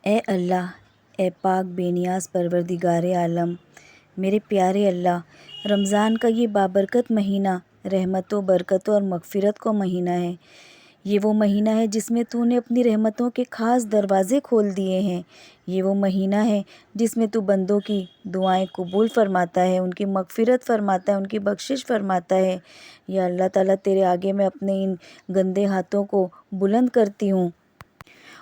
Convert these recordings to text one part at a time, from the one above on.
اے اللہ، اے پاک بے نیاز پروردگار عالم، میرے پیارے اللہ، رمضان کا یہ بابرکت مہینہ رحمتوں، برکتوں اور مغفرت کا مہینہ ہے۔ یہ وہ مہینہ ہے جس میں تو نے اپنی رحمتوں کے خاص دروازے کھول دیے ہیں۔ یہ وہ مہینہ ہے جس میں تو بندوں کی دعائیں قبول فرماتا ہے، ان کی مغفرت فرماتا ہے، ان کی بخشش فرماتا ہے۔ یا اللہ تعالیٰ، تیرے آگے میں اپنے ان گندے ہاتھوں کو بلند کرتی ہوں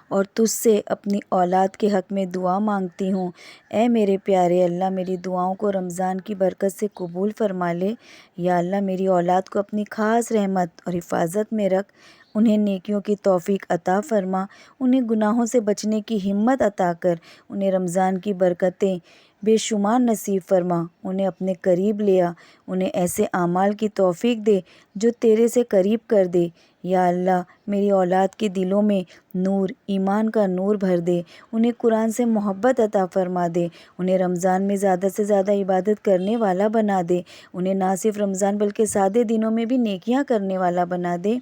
اور تجھ سے اپنی اولاد کے حق میں دعا مانگتی ہوں۔ اے میرے پیارے اللہ، میری دعاؤں کو رمضان کی برکت سے قبول فرما لے۔ یا اللہ، میری اولاد کو اپنی خاص رحمت اور حفاظت میں رکھ، انہیں نیکیوں کی توفیق عطا فرما، انہیں گناہوں سے بچنے کی ہمت عطا کر، انہیں رمضان کی برکتیں بے شمار نصیب فرما، انہیں اپنے قریب لیا، انہیں ایسے اعمال کی توفیق دے جو تیرے سے قریب کر دے۔ یا اللہ، میری اولاد کے دلوں میں نور، ایمان کا نور بھر دے، انہیں قرآن سے محبت عطا فرما دے، انہیں رمضان میں زیادہ سے زیادہ عبادت کرنے والا بنا دے، انہیں نہ صرف رمضان بلکہ سادے دنوں میں بھی نیکیاں کرنے والا بنا دے۔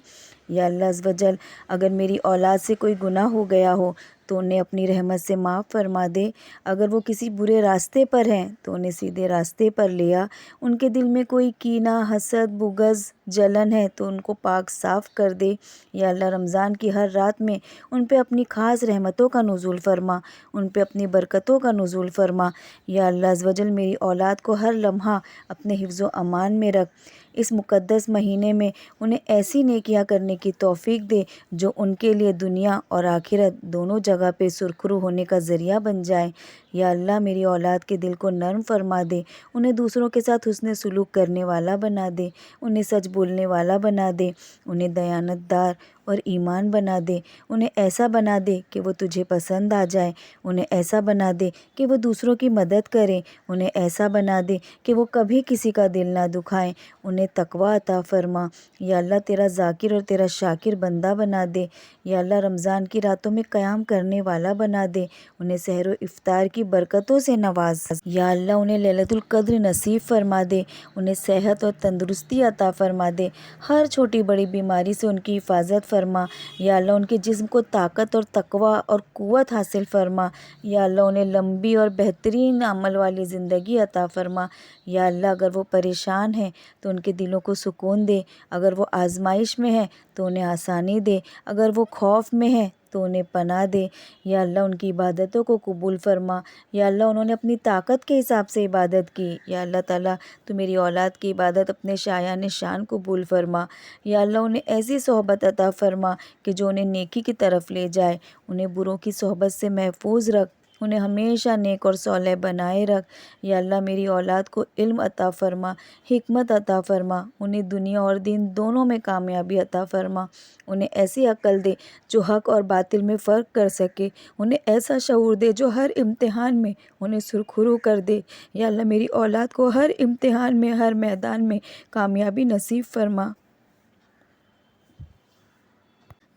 یا اللہ عز و جل، اگر میری اولاد سے کوئی گناہ ہو گیا ہو تو انہیں اپنی رحمت سے معاف فرما دے، اگر وہ کسی برے راستے پر ہیں تو انہیں سیدھے راستے پر لے آ، ان کے دل میں کوئی کینہ، حسد، بغض، جلن ہے تو ان کو پاک صاف کر دے۔ یا اللہ، رمضان کی ہر رات میں ان پہ اپنی خاص رحمتوں کا نزول فرما، ان پہ اپنی برکتوں کا نزول فرما۔ یا اللہ عز و جل، میری اولاد کو ہر لمحہ اپنے حفظ و امان میں رکھ، اس مقدس مہینے میں انہیں ایسی نیکیاں کرنے کی توفیق دے جو ان کے لیے دنیا اور آخرت دونوں جگہ پہ سرخرو ہونے کا ذریعہ بن جائے۔ یا اللہ، میری اولاد کے دل کو نرم فرما دے، انہیں دوسروں کے ساتھ حسن سلوک کرنے والا بنا دے، انہیں سچ بولنے والا بنا دے، انہیں دیانت دار اور ایمان بنا دے، انہیں ایسا بنا دے کہ وہ تجھے پسند آ جائے، انہیں ایسا بنا دے کہ وہ دوسروں کی مدد کریں، انہیں ایسا بنا دے کہ وہ کبھی کسی کا دل نہ دکھائیں، انہیں تقویٰ عطا فرما۔ یا اللہ، تیرا ذاکر اور تیرا شاکر بندہ بنا دے۔ یا اللہ، رمضان کی راتوں میں قیام کرنے والا بنا دے، انہیں سحر و افطار کی برکتوں سے نواز۔ یا اللہ، انہیں لیلۃ القدر نصیب فرما دے، انہیں صحت اور تندرستی عطا فرما دے، ہر چھوٹی بڑی بیماری سے ان کی حفاظت فرما۔ یا اللہ، ان کے جسم کو طاقت اور تقویٰ اور قوت حاصل فرما۔ یا اللہ، انہیں لمبی اور بہترین عمل والی زندگی عطا فرما۔ یا اللہ، اگر وہ پریشان ہیں تو ان کے دلوں کو سکون دے، اگر وہ آزمائش میں ہیں تو انہیں آسانی دے، اگر وہ خوف میں ہیں تو انہیں پناہ دے۔ یا اللہ، ان کی عبادتوں کو قبول فرما۔ یا اللہ، انہوں نے اپنی طاقت کے حساب سے عبادت کی، یا اللہ تعالیٰ تو میری اولاد کی عبادت اپنے شایان شان قبول فرما۔ یا اللہ، انہیں ایسی صحبت عطا فرما کہ جو انہیں نیکی کی طرف لے جائے، انہیں بروں کی صحبت سے محفوظ رکھ، انہیں ہمیشہ نیک اور صالح بنائے رکھ۔ یا اللہ، میری اولاد کو علم عطا فرما، حکمت عطا فرما، انہیں دنیا اور دین دونوں میں کامیابی عطا فرما، انہیں ایسی عقل دے جو حق اور باطل میں فرق کر سکے، انہیں ایسا شعور دے جو ہر امتحان میں انہیں سرخرو کر دے۔ یا اللہ، میری اولاد کو ہر امتحان میں، ہر میدان میں کامیابی نصیب فرما۔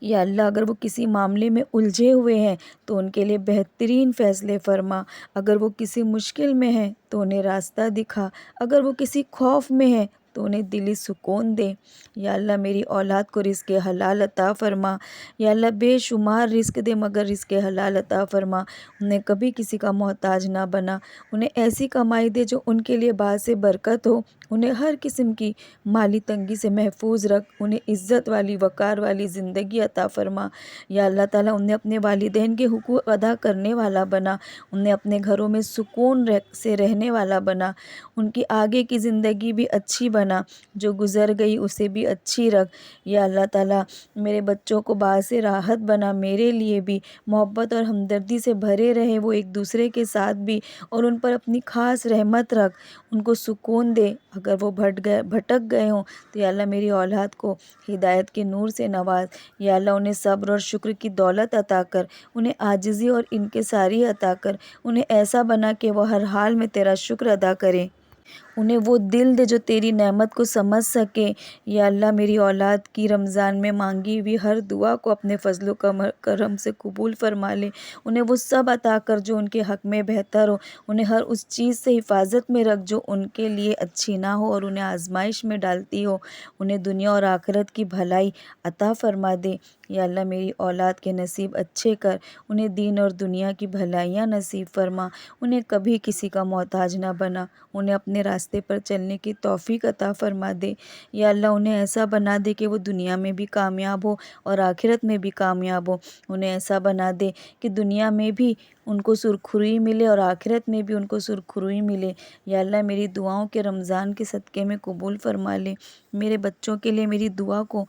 یا اللہ، اگر وہ کسی معاملے میں الجھے ہوئے ہیں تو ان کے لیے بہترین فیصلے فرما، اگر وہ کسی مشکل میں ہیں تو انہیں راستہ دکھا، اگر وہ کسی خوف میں ہیں تو انہیں دلی سکون دے۔ یا اللہ، میری اولاد کو رزق حلال عطا فرما۔ یا اللہ، بے شمار رزق دے مگر رزق حلال عطا فرما، انہیں کبھی کسی کا محتاج نہ بنا، انہیں ایسی کمائی دے جو ان کے لیے باعث برکت ہو، انہیں ہر قسم کی مالی تنگی سے محفوظ رکھ، انہیں عزت والی، وقار والی زندگی عطا فرما۔ یا اللہ تعالیٰ، انہیں اپنے والدین کے حقوق ادا کرنے والا بنا، انہیں اپنے گھروں میں سکون سے رہنے والا بنا، ان کی آگے کی زندگی بھی اچھی بنا، جو گزر گئی اسے بھی اچھی رکھ۔ یا اللہ تعالیٰ، میرے بچوں کو باعث راحت بنا، میرے لیے بھی محبت اور ہمدردی سے بھرے رہے وہ ایک دوسرے کے ساتھ بھی، اور ان پر اپنی خاص رحمت رکھ، ان کو سکون دے، اگر وہ بھٹک گئے ہوں تو یا اللہ، میری اولاد کو ہدایت کے نور سے نواز۔ یا اللہ، انہیں صبر اور شکر کی دولت عطا کر، انہیں عاجزی اور انکساری عطا کر، انہیں ایسا بنا کہ وہ ہر حال میں تیرا شکر ادا کریں۔ انہیں وہ دل دے جو تیری نعمت کو سمجھ سکے۔ یا اللہ میری اولاد کی رمضان میں مانگی ہوئی ہر دعا کو اپنے فضل و کرم سے قبول فرما لے۔ انہیں وہ سب عطا کر جو ان کے حق میں بہتر ہو۔ انہیں ہر اس چیز سے حفاظت میں رکھ جو ان کے لیے اچھی نہ ہو اور انہیں آزمائش میں ڈالتی ہو۔ انہیں دنیا اور آخرت کی بھلائی عطا فرما دے۔ یا اللہ میری اولاد کے نصیب اچھے کر، انہیں دین اور دنیا کی بھلائیاں نصیب فرما، انہیں کبھی کسی کا محتاج نہ بنا، انہیں اپنے راستے پر چلنے کی توفیق عطا فرما دے۔ یا اللہ انہیں ایسا بنا دے کہ وہ دنیا میں بھی کامیاب ہو اور آخرت میں بھی کامیاب ہو۔ انہیں ایسا بنا دے کہ دنیا میں بھی ان کو سرخروئی ملے اور آخرت میں بھی ان کو سرخروئی ملے۔ یا اللہ میری دعاؤں کے رمضان کے صدقے میں قبول فرما لے۔ میرے بچوں کے لیے میری دعا کو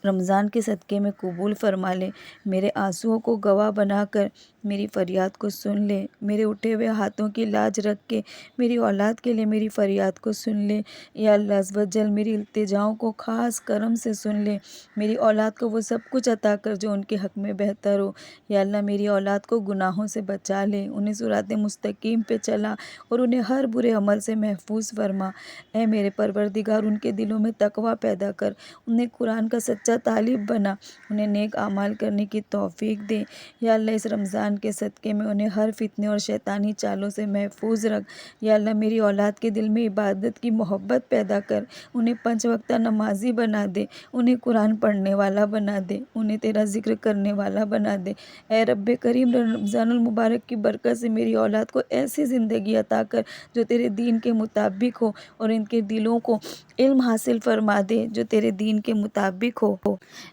رمضان کے صدقے میں قبول فرما لے۔ میرے آنسوؤں کو گواہ بنا کر میری فریاد کو سن لے۔ میرے اٹھے ہوئے ہاتھوں کی لاج رکھ کے میری اولاد کے لیے میری فریاد کو سن لے۔ یا اللہ عز و جل میری التجاؤں کو خاص کرم سے سن لے۔ میری اولاد کو وہ سب کچھ عطا کر جو ان کے حق میں بہتر ہو۔ یا اللہ میری اولاد کو گناہوں سے بچا لے، انہیں صراط مستقیم پہ چلا اور انہیں ہر برے عمل سے محفوظ فرما۔ اے میرے پروردگار ان کے دلوں میں تقویٰ پیدا کر، انہیں قرآن کا سچا طالب بنا، انہیں نیک اعمال کرنے کی توفیق دے۔ یا اللہ اس رمضان کے صدقے میں انہیں ہر فتنے اور شیطانی چالوں سے محفوظ رکھ۔ یا اللہ میری اولاد کے دل میں عبادت کی محبت پیدا کر، انہیں 5 وقتہ نمازی بنا دے، انہیں قرآن پڑھنے والا بنا دے، انہیں تیرا ذکر کرنے والا بنا دے۔ اے رب کریم رمضان المبارک کی برکت سے میری اولاد کو ایسی زندگی عطا کر جو تیرے دین کے مطابق ہو اور ان کے دلوں کو علم حاصل فرما دے جو تیرے دین کے مطابق ہو۔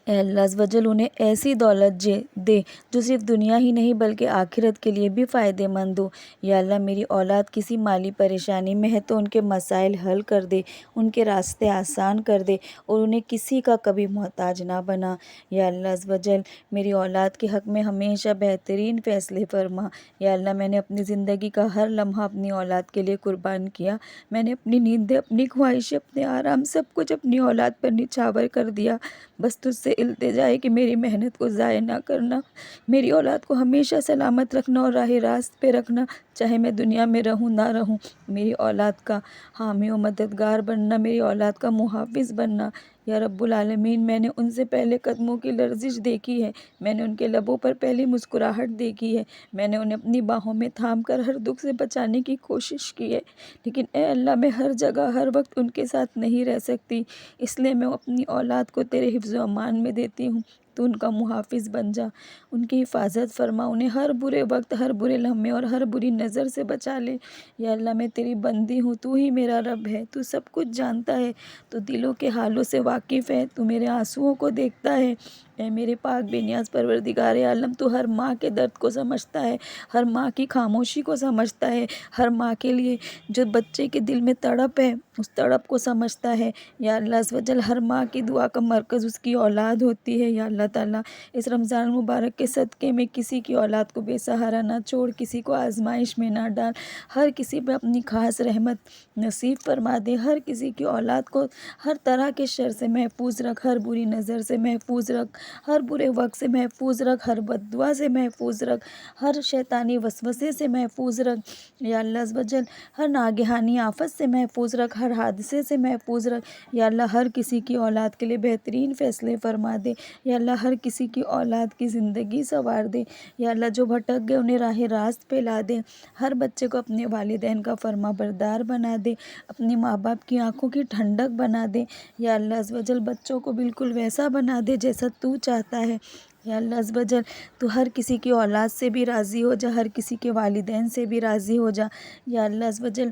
اے اللہ عز و جل انہیں ایسی دولت دے جو صرف دنیا ہی نہیں بلکہ آخرت کے لیے بھی فائدہ مند ہو۔ یا اللہ میری اولاد کسی مالی پریشانی میں ہے تو ان کے مسائل حل کر دے، ان کے راستے آسان کر دے اور انہیں کسی کا کبھی محتاج نہ بنا۔ یا اللہ عز و جل میری اولاد کے حق میں ہمیشہ بہترین فیصلے فرما۔ یا اللہ میں نے اپنی زندگی کا ہر لمحہ اپنی اولاد کے لیے قربان کیا، میں نے اپنی نیندیں، اپنی خواہشیں، اپنے آرام سب کچھ اپنی اولاد پر نچھاور کر دیا۔ بس تجھ سے التجا ہے کہ میری محنت کو ضائع نہ کرنا، میری اولاد کو ہمیشہ سلامت رکھنا اور راہ راست پہ رکھنا، چاہے میں دنیا میں رہوں نہ رہوں۔ میری اولاد کا حامی و مددگار بننا، میری اولاد کا محافظ بننا۔ یا رب العالمین میں نے ان سے پہلے قدموں کی لرزش دیکھی ہے، میں نے ان کے لبوں پر پہلی مسکراہٹ دیکھی ہے، میں نے انہیں اپنی باہوں میں تھام کر ہر دکھ سے بچانے کی کوشش کی ہے، لیکن اے اللہ میں ہر جگہ ہر وقت ان کے ساتھ نہیں رہ سکتی، اس لیے میں اپنی اولاد کو تیرے حفظ و امان میں دیتی ہوں۔ تو ان کا محافظ بن جا، ان کی حفاظت فرما، انہیں ہر برے وقت، ہر برے لمحے اور ہر بری نظر سے بچا لے۔ یا اللہ میں تیری بندی ہوں، تو ہی میرا رب ہے، تو سب کچھ جانتا ہے، تو دلوں کے حالوں سے واقف ہے، تو میرے آنسوؤں کو دیکھتا ہے۔ اے میرے پاک بے نیاز پروردگار عالم، تو ہر ماں کے درد کو سمجھتا ہے، ہر ماں کی خاموشی کو سمجھتا ہے، ہر ماں کے لیے جو بچے کے دل میں تڑپ ہے اس تڑپ کو سمجھتا ہے۔ یا اللہ عز و جل ہر ماں کی دعا کا مرکز اس کی اولاد ہوتی ہے۔ یا اللہ تعالیٰ اس رمضان المبارک کے صدقے میں کسی کی اولاد کو بے سہارا نہ چھوڑ، کسی کو آزمائش میں نہ ڈال، ہر کسی پہ اپنی خاص رحمت نصیب فرما دے، ہر کسی کی اولاد کو ہر طرح کے شر سے محفوظ رکھ، ہر بری نظر سے محفوظ رکھ، ہر برے وقت سے محفوظ رکھ، ہر بد دعا سے محفوظ رکھ، ہر شیطانی وسوسے سے محفوظ رکھ۔ یا اللہ عز و جل ہر ناگہانی آفت سے محفوظ رکھ، ہر حادثے سے محفوظ رکھ۔ یا اللہ ہر کسی کی اولاد کے لیے بہترین فیصلے فرما دے۔ یا اللہ ہر کسی کی اولاد کی زندگی سنوار دے۔ یا اللہ جو بھٹک گئے انہیں راہ راست پہ لا دے، ہر بچے کو اپنے والدین کا فرما بردار بنا دے، اپنے ماں باپ کی آنکھوں کی ٹھنڈک بنا دے۔ یا اللہ عز و جل بچوں کو بالکل ویسا بنا دے جیسا تو چاہتا ہے۔ یا اللہ عز و جل تو ہر کسی کی اولاد سے بھی راضی ہو جا، ہر کسی کے والدین سے بھی راضی ہو جا۔ یا اللہ عز و جل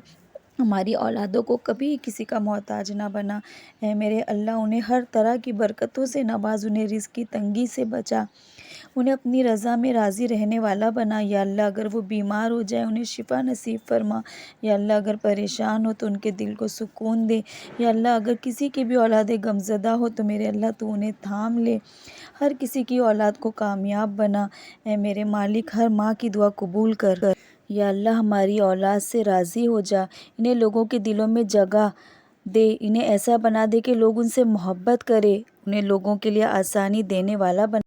ہماری اولادوں کو کبھی کسی کا محتاج نہ بنا۔ اے میرے اللہ انہیں ہر طرح کی برکتوں سے نواز، انہیں رزق کی تنگی سے بچا، انہیں اپنی رضا میں راضی رہنے والا بنا۔ یا اللہ اگر وہ بیمار ہو جائے انہیں شفا نصیب فرما۔ یا اللہ اگر پریشان ہو تو ان کے دل کو سکون دے۔ یا اللہ اگر کسی کی بھی اولاد غمزدہ ہو تو میرے اللہ تو انہیں تھام لے، ہر کسی کی اولاد کو کامیاب بنا۔ اے میرے مالک ہر ماں کی دعا قبول کر۔ یا اللہ ہماری اولاد سے راضی ہو جا، انہیں لوگوں کے دلوں میں جگہ دے، انہیں ایسا بنا دے کہ لوگ ان سے محبت کرے، انہیں لوگوں کے لیے آسانی دینے والا بنا۔